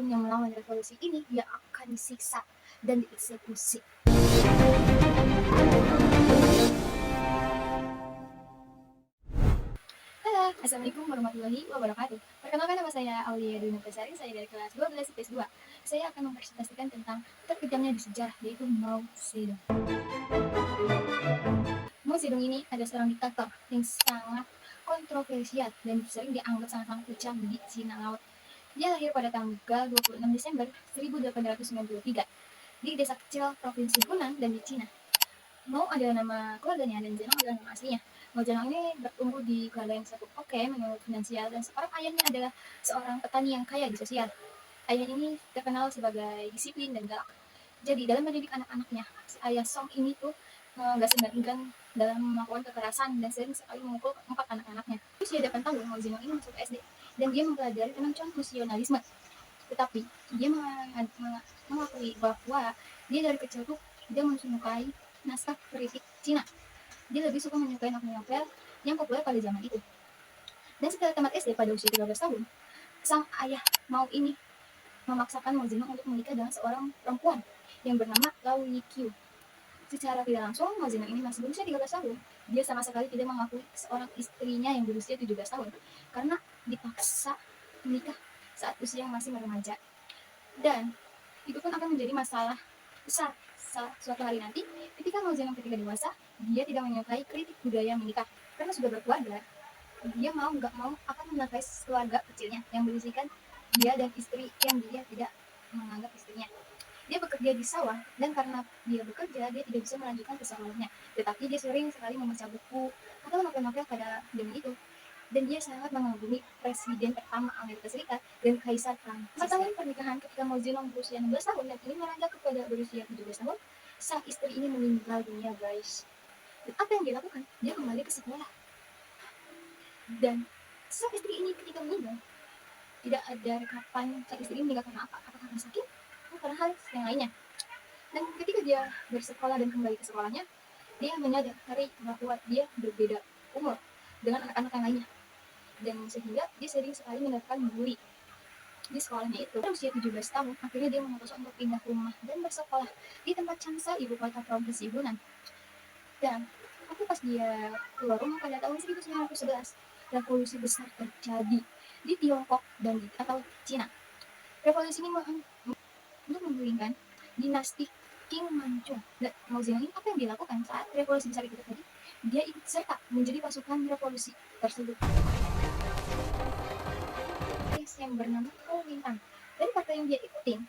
siapapun yang melawan revolusi ini, dia akan disiksa dan dieksekusi. Halo, Assalamualaikum warahmatullahi wabarakatuh. Perkenalkan, nama saya Aulia Dwi Nurtasari, saya dari kelas 12 IPS 2. Saya akan mempresentasikan tentang terkejamnya di sejarah, yaitu Mao Zedong. Mao Zedong ini adalah seorang diktator yang sangat kontroversial dan sering dianggap sangat-sangat kejam di Cina Laut. Dia lahir pada tanggal 26 Desember 1893 di desa kecil provinsi Hunan dan di Cina. Mao adalah nama keluarganya dan Zedong adalah nama aslinya. Mao Zedong ini bertumbuh di keluarga yang cukup oke menurut finansial, dan seorang ayahnya adalah seorang petani yang kaya di sosial. Ayah ini terkenal sebagai disiplin dan galak. Jadi dalam mendidik anak-anaknya, si ayah Song ini tuh nggak segan-segan dalam melakukan kekerasan dan sering sekali memukul 4 anak-anaknya. Usia 8 tahun, Mao Zedong ini masuk SD dan dia mempelajari tentang konfusianisme. Tetapi dia mengakui bahwa dia dari kecil tuh dia menyukai naskah kritik Cina. Dia lebih suka menyukai novel-novel yang populer pada zaman itu. Dan setelah tamat SD pada usia 13 tahun, sang ayah Mao ini memaksakan Mao Zedong untuk menikah dengan seorang perempuan yang bernama Lau Yiqiu. Secara tidak langsung, Mao Zedong ini masih berusia 13 tahun. Dia sama sekali tidak mengakui seorang istrinya yang berusia 17 tahun karena dipaksa menikah saat usia yang masih remaja. Dan itu pun akan menjadi masalah besar suatu hari nanti ketika Mao Zedong ketika dewasa. Dia tidak menyukai kritik budaya menikah karena sudah berkeluarga. Dia mau nggak mau akan menafkahi keluarga kecilnya yang berisikan dia dan istri yang dia tidak menganggap istrinya. Dia bekerja di sawah, dan karena dia bekerja, dia tidak bisa melanjutkan kesehariannya. Tetapi dia sering sekali membaca buku atau novel-novel pada zaman itu. Dan dia sangat mengagumi Presiden pertama Amerika Serikat dan Kaisar Prancis. 4 tahun pernikahan ketika Mao Zedong berusia 16 tahun dan ini meranjak kepada berusia 17 tahun, sang istri ini meninggal dunia, guys. Dan apa yang dia lakukan? Dia kembali ke sekolah. Dan sang istri ini ketika meninggal, tidak ada rekapan sang istri ini meninggal karena apa? Apakah karena sakit? Atau karena hal yang lainnya? Dan ketika dia bersekolah dan kembali ke sekolahnya, dia menyadari bahwa dia berbeda umur dengan anak-anak yang lainnya. Dan sehingga dia sering sekali mendapatkan bully di sekolahnya itu. Pada usia 17 tahun, akhirnya dia memutuskan untuk pindah rumah dan bersekolah di tempat Changsha, ibu kota provinsi Hunan. Dan tapi pas dia keluar rumah pada tahun 1911, revolusi besar terjadi di Tiongkok dan atau Cina. Revolusi ini untuk menggulingkan dinasti Qing Manchu. Dan Mao Zedong ini apa yang dilakukan saat revolusi besar itu terjadi? Dia ikut serta menjadi pasukan revolusi tersebut yang bernama Kuomintang. Dari partai yang dia ikutin,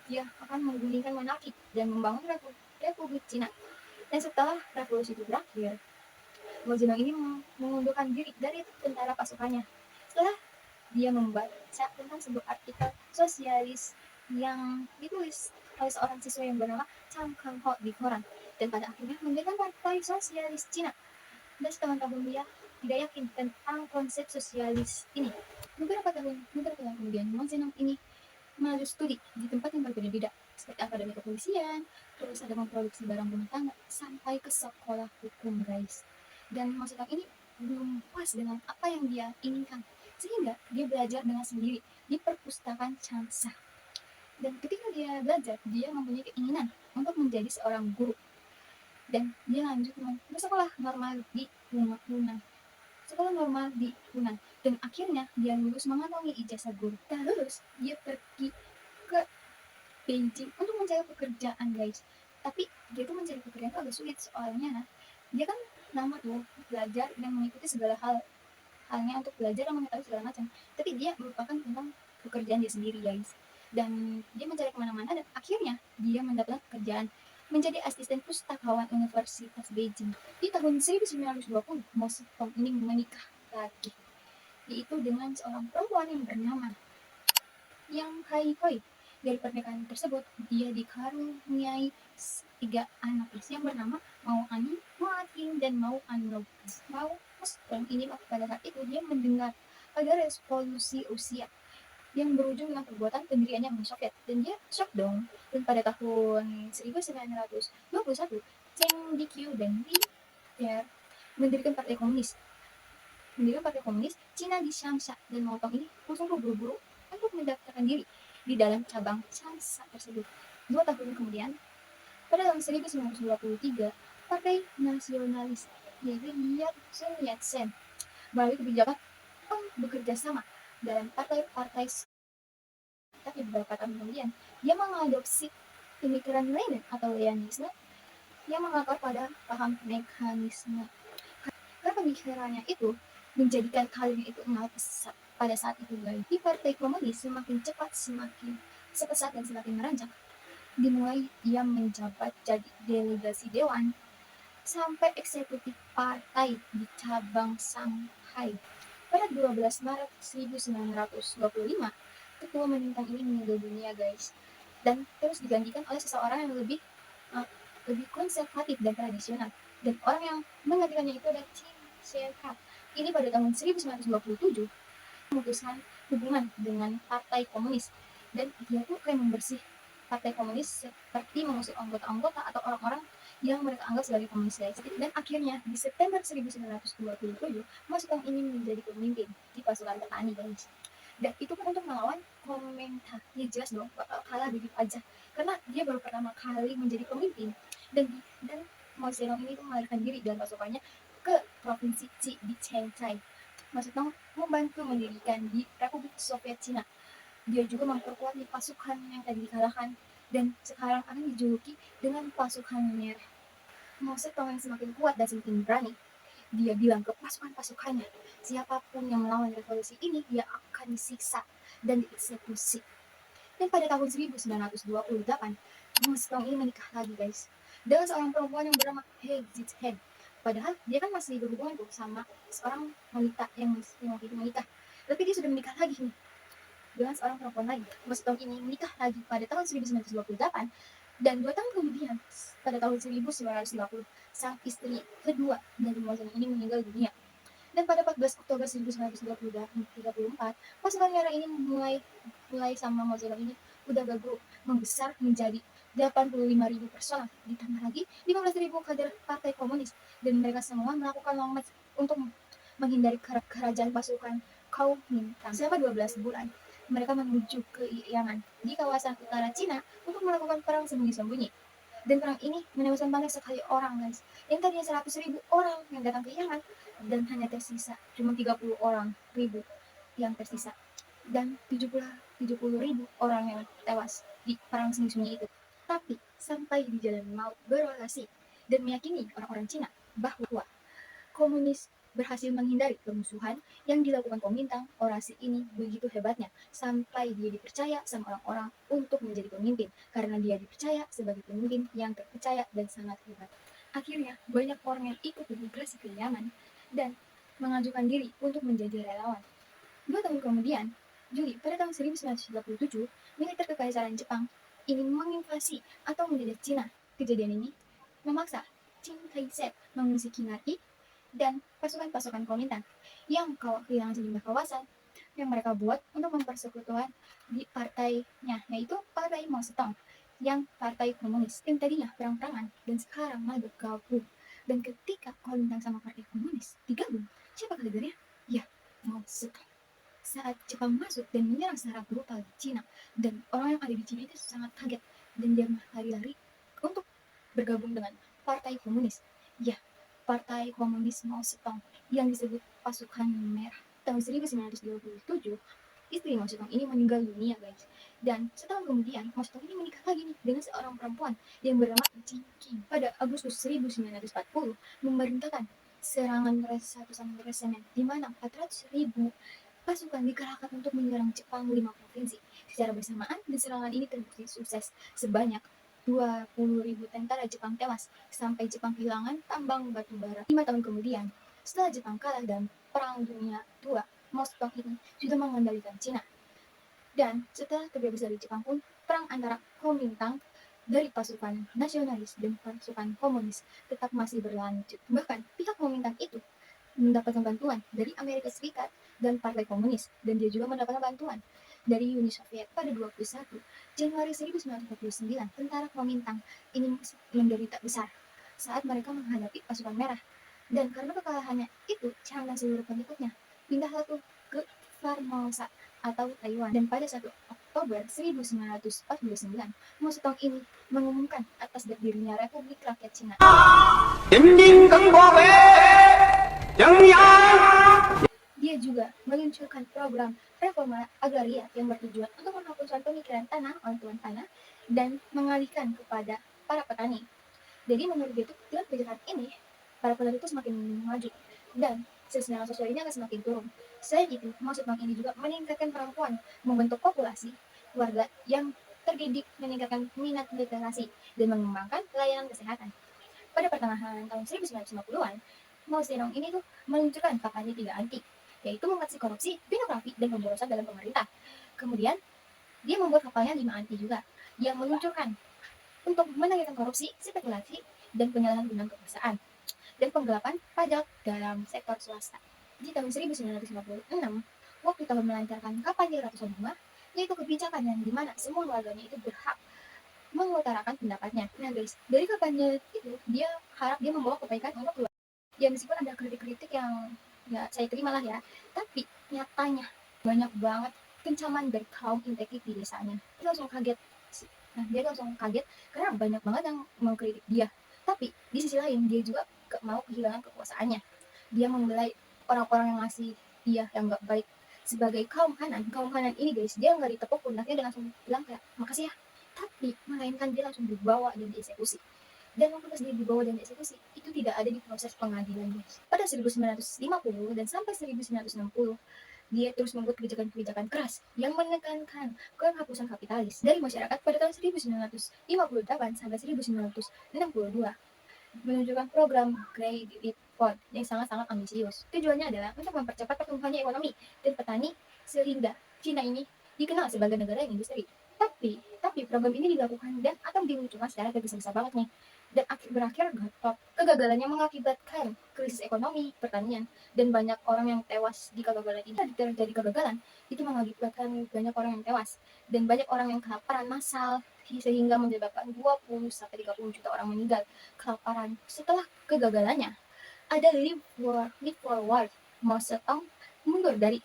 dia akan menggulingkan monarki dan membangun Republik Cina. Dan setelah revolusi itu berakhir, Mao Zedong ini mengundurkan diri dari tentara pasukannya setelah dia membaca tentang sebuah artikel sosialis yang ditulis oleh seorang siswa yang bernama Chang Kang-ho di koran, dan pada akhirnya mendirikan Partai Sosialis Cina. Dan setahun-tahun dia tidak yakin tentang konsep sosialis ini. Beberapa tahun kemudian, Mao Zedong ini melanjut studi di tempat yang berbeda-beda, seperti akademi kepolisian, terus ada memproduksi barang rumah tangga, sampai ke sekolah hukum, guys. Dan Mao Zedong ini belum puas dengan apa yang dia inginkan, sehingga dia belajar dengan sendiri di perpustakaan Changsha. Dan ketika dia belajar, dia mempunyai keinginan untuk menjadi seorang guru. Dan dia lanjut bersekolah normal di Hunan. Sekolah normal di Hunan. Dan akhirnya dia lulus mengantongi ijazah guru. Setelah lulus, dia pergi ke Beijing untuk mencari pekerjaan, guys. Tapi dia tuh mencari pekerjaan itu agak sulit, soalnya dia kan lama tuh belajar dan mengikuti segala halnya untuk belajar dan mengetahui segala macam. Tapi dia melupakan tentang pekerjaan dia sendiri, guys. Dan dia mencari kemana-mana dan akhirnya dia mendapatkan pekerjaan menjadi asisten pustakawan Universitas Beijing. Di tahun 1920, Mao Zedong ini menikah lagi, yaitu dengan seorang perempuan yang bernama Yang Haihoi. Dari pernikahan tersebut, dia dikaruniai 3 anak yang bernama Mao Ani, Mao Ating, dan Mao Anrong. Mao Zedong ini pada saat itu dia mendengar ada revolusi Rusia yang berujung dengan perbuatan pendiriannya Uni Soviet, dan dia shock dong. Dan pada tahun 1921, Cheng Dikyu dan Li Ter mendirikan Partai Komunis Cina di Changsha, dan Mao Zedong ini langsung buru-buru untuk mendaftarkan diri di dalam cabang Chansa tersebut. 2 tahun kemudian, pada tahun 1923, Partai Nasionalis yaitu Sun Yat-sen melalui kebijakan bekerja sama dalam partai-partai. Tapi beberapa tahun kemudian, dia mengadopsi pemikiran Lenin atau Lenisme yang mengakar pada paham mekanisme. Karena pemikirannya itu menjadikan karirnya itu naik pesat pada saat itu, guys. Di Partai Komunis semakin cepat, semakin sepesat dan semakin meranjak. Dimulai ia menjabat jadi delegasi dewan sampai eksekutif partai di cabang Shanghai. Pada 12 Maret 1925, ketua menentang ini meninggal dunia, guys. Dan terus digantikan oleh seseorang yang lebih konservatif dan tradisional. Dan orang yang menggantikannya itu adalah Qin Shi Huang. Ini pada tahun 1927 memutuskan hubungan dengan Partai Komunis. Dan dia tuh kayak membersih Partai Komunis seperti mengusir anggota-anggota atau orang-orang yang mereka anggap sebagai komunis, guys. Dan akhirnya di September 1927, Mao Zedong ingin menjadi pemimpin di pasukan petani, guys. Dan itu pun untuk melawan Kuomintang. Ya jelas dong, bakal kalah begitu aja. Karena dia baru pertama kali menjadi pemimpin. Dan Mao Zedong ini tuh melarikan diri dan pasukannya ke provinsi Qi di Chengchai. Mao Zedong membantu mendirikan di Republik Soviet Cina. Dia juga memperkuat di pasukan yang tadi dikalahkan dan sekarang akan dijuluki dengan pasukan merah. Mao Zedong yang semakin kuat dan semakin berani, dia bilang ke pasukan-pasukannya, siapapun yang melawan revolusi ini, dia akan disiksa dan dieksekusi. Dan pada tahun 1928, Mao Zedong ini menikah lagi, guys, dengan seorang perempuan yang bernama He Zhichen. Padahal dia kan masih berhubungan tuh sama seorang wanita yang waktu itu menikah, tapi dia sudah menikah lagi nih dengan seorang perempuan lain. Mao Zedong ini menikah lagi pada tahun 1928, dan 2 tahun kemudian, pada tahun 1950, sang istri kedua dari Mao Zedong ini meninggal dunia. Dan pada 14 Oktober 1934, pasukan merah ini mulai sama Mao Zedong ini udah bagus membesar menjadi 85.000 personal, ditambah lagi 15.000 kader Partai Komunis, dan mereka semua melakukan long march untuk menghindari kerajaan pasukan Kuomintang. Selama 12 bulan, mereka menuju ke Yan'an di kawasan utara Cina untuk melakukan perang sembunyi-sembunyi. Dan perang ini menewaskan banyak sekali orang, guys. Yang tadinya 100.000 orang yang datang ke Yan'an, dan hanya tersisa cuma 30.000 yang tersisa. Dan 70.000 orang yang tewas di perang sembunyi-sembunyi itu. Tapi sampai di jalan maut berorasi dan meyakini orang-orang Cina bahwa komunis berhasil menghindari permusuhan yang dilakukan Kuomintang. Orasi ini begitu hebatnya sampai dia dipercaya sama orang-orang untuk menjadi pemimpin, karena dia dipercaya sebagai pemimpin yang terpercaya dan sangat hebat. Akhirnya banyak orang yang ikut bermigrasi ke Yaman dan mengajukan diri untuk menjadi relawan. 2 tahun kemudian, Juli pada tahun 1937, militer kekaisaran Jepang ingin menginvasi atau menjajah Cina. Kejadian ini memaksa Chiang Kai-shek mengungsi Kinarki dan pasukan-pasukan Kuomintang yang kehilangan sejumlah kawasan yang mereka buat untuk mempersekutuan di partainya, yaitu Partai Mao Zedong yang Partai Komunis yang tadinya perang-perangan dan sekarang malah bergabung. Dan ketika Kuomintang sama Partai Komunis digabung, siapa leadernya? Ya, Mao Zedong. Saat Jepang masuk dan menyerang secara brutal di Cina, dan orang yang ada di Cina itu sangat kaget dan dia lari-lari untuk bergabung dengan Partai Komunis. Ya, Partai Komunis Mao Zedong yang disebut pasukan merah. Tahun 1927, istri Mao Zedong ini meninggal dunia, guys. Dan setahun kemudian, Mao Zedong ini menikah lagi nih dengan seorang perempuan yang bernama Jin Qing. Pada Agustus 1940, memerintahkan serangan satu sama resemen, di mana 400.000 pasukan dikerahkan untuk menyerang Jepang 5 provinsi secara bersamaan, dan serangan ini terbukti sukses. Sebanyak 20.000 tentara Jepang tewas sampai Jepang kehilangan tambang batu bara. 5 tahun kemudian, setelah Jepang kalah dalam Perang Dunia II, Mao Zedong ini sudah mengendalikan Cina. Dan setelah terbebas dari Jepang pun, perang antara Kuomintang dari pasukan nasionalis dan pasukan komunis tetap masih berlanjut. Bahkan pihak Kuomintang itu mendapatkan bantuan dari Amerika Serikat dan Partai Komunis, dan dia juga mendapatkan bantuan dari Uni Soviet. Pada 21 Januari 1949, tentara Kuomintang ini menderita besar saat mereka menghadapi pasukan merah, dan karena kekalahannya itu, Chiang dan seluruh pengikutnya pindahlah tuh ke Formosa atau Taiwan. Dan pada 1 Oktober 1949, Mao Zedong ini mengumumkan atas dirinya Republik Rakyat Cina. Dia juga meluncurkan program reforma agraria yang bertujuan untuk menghapuskan pemikiran tanah oleh tuan tanah dan mengalihkan kepada para petani. Jadi menurut dia itu dengan kebijakan ini, para petani itu semakin maju dan kesenjangan sosial ini akan semakin turun. Selain itu, Mao Zedong ini juga meningkatkan perempuan, membentuk populasi warga yang terdidik, meningkatkan minat literasi, dan mengembangkan pelayanan kesehatan. Pada pertengahan tahun 1950-an, Mao Zedong ini tuh meluncurkan kampanye 3 anti, yaitu mengatasi korupsi, pornografi, dan pemborosan dalam pemerintah. Kemudian, dia membuat kampanye 5 anti juga, yang meluncurkan untuk menegakkan korupsi, spekulasi, dan penyalahgunaan kekuasaan, dan penggelapan pajak dalam sektor swasta. Di tahun 1956, waktu tahun melancarkan kampanye ratusan bunga, yaitu kebijakan yang dimana semua warganya itu berhak mengutarakan pendapatnya. Nah guys, dari kampanye itu dia harap dia membawa kebaikan untuk keluarga. Ya meskipun ada kritik-kritik yang ya saya terima lah ya, tapi nyatanya banyak banget kencaman dari kaum integritas di desanya. Dia langsung kaget. Nah dia langsung kaget karena banyak banget yang mengkritik dia. Tapi di sisi lain dia juga gak mau kehilangan kekuasaannya. Dia membelai orang-orang yang ngasih dia yang gak baik sebagai kaum kanan. Kaum kanan ini guys, dia nggak ditepuk pundaknya dan langsung bilang kayak makasih ya, tapi melainkan dia langsung dibawa dan dieksekusi. Dan waktu pas dia dibawa dan dieksekusi, itu tidak ada di proses pengadilan guys. Pada 1950 dan sampai 1960, dia terus membuat kebijakan-kebijakan keras yang menekankan penghapusan kapitalis dari masyarakat pada tahun 1958 sampai 1962, menunjukkan program Great Report yang sangat-sangat ambisius. Tujuannya adalah untuk mempercepat pertumbuhannya ekonomi dan petani sehingga Cina ini dikenal sebagai negara yang industri. Tapi program ini dilakukan dan akan diluncurkan secara tergesa-gesa banget nih. Dan berakhir gatot. Kegagalannya mengakibatkan krisis ekonomi, pertanian, dan banyak orang yang tewas di kegagalan ini. Terjadi kegagalan, itu mengakibatkan banyak orang yang tewas dan banyak orang yang kelaparan massal sehingga menyebabkan 20-30 juta orang meninggal kelaparan. Setelah kegagalannya, ada leap forward. Mao Zedong mundur dari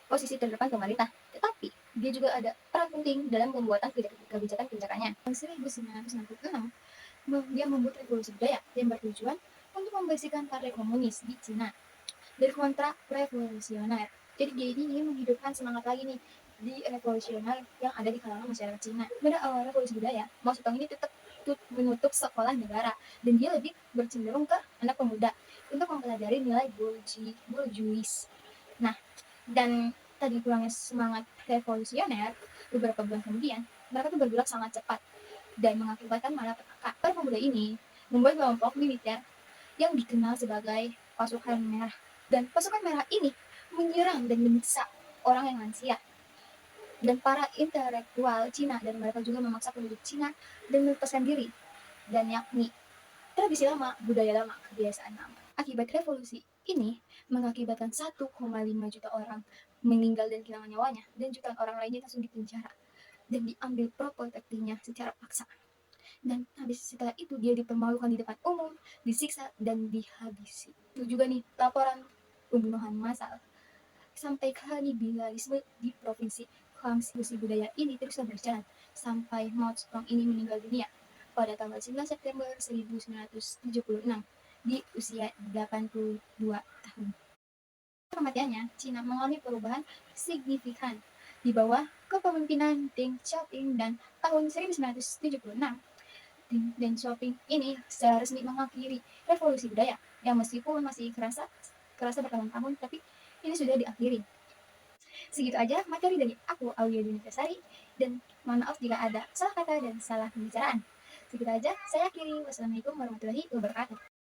posisi terdepan pemerintah, tetapi dia juga ada peran penting dalam pembuatan kebijakan-kebijakannya. Tahun 1966, dia membuat revolusi budaya yang bertujuan untuk membersihkan partai komunis di Cina dari kontra revolusioner. Jadi dia ini ingin menghidupkan semangat lagi nih di revolusioner yang ada di kalangan masyarakat Cina. Pada awal revolusi budaya, Mao Zedong ini tetap menutup sekolah negara dan dia lebih bercenderung ke anak pemuda untuk mempelajari nilai bourgeois. Nah, dan tadi kurangnya semangat revolusioner, beberapa bulan kemudian mereka tuh bergerak sangat cepat dan mengakibatkan malapetaka. Para pemuda ini membuat kelompok militer yang dikenal sebagai pasukan merah, dan pasukan merah ini menyerang dan menyiksa orang yang lansia dan para intelektual Cina, dan mereka juga memaksa penduduk Cina dan melepaskan diri, dan yakni tradisi lama, budaya lama, kebiasaan lama. Akibat revolusi ini mengakibatkan 1,5 juta orang meninggal dan kehilangan nyawanya, dan jutaan orang lainnya langsung dipenjara dan diambil propertinya secara paksa. Dan habis setelah itu dia dipermalukan di depan umum, disiksa, dan dihabisi. Itu juga nih laporan pembunuhan massal sampai kanibalisme di provinsi Guangxi. Budaya ini terus berjalan sampai Mao Zedong ini meninggal dunia pada tanggal 9 September 1976 di usia 82 tahun. Kematiannya, Cina mengalami perubahan signifikan di bawah kepemimpinan Deng Xiaoping, dan tahun 1976 Deng Xiaoping ini secara resmi mengakhiri revolusi budaya yang meskipun masih kerasa bertahun-tahun, tapi ini sudah diakhiri. Segitu aja materi dari aku, Aulia Dunikasari, dan mohon maaf jika ada salah kata dan salah pembicaraan. Segitu aja, saya akhiri. Wassalamualaikum warahmatullahi wabarakatuh.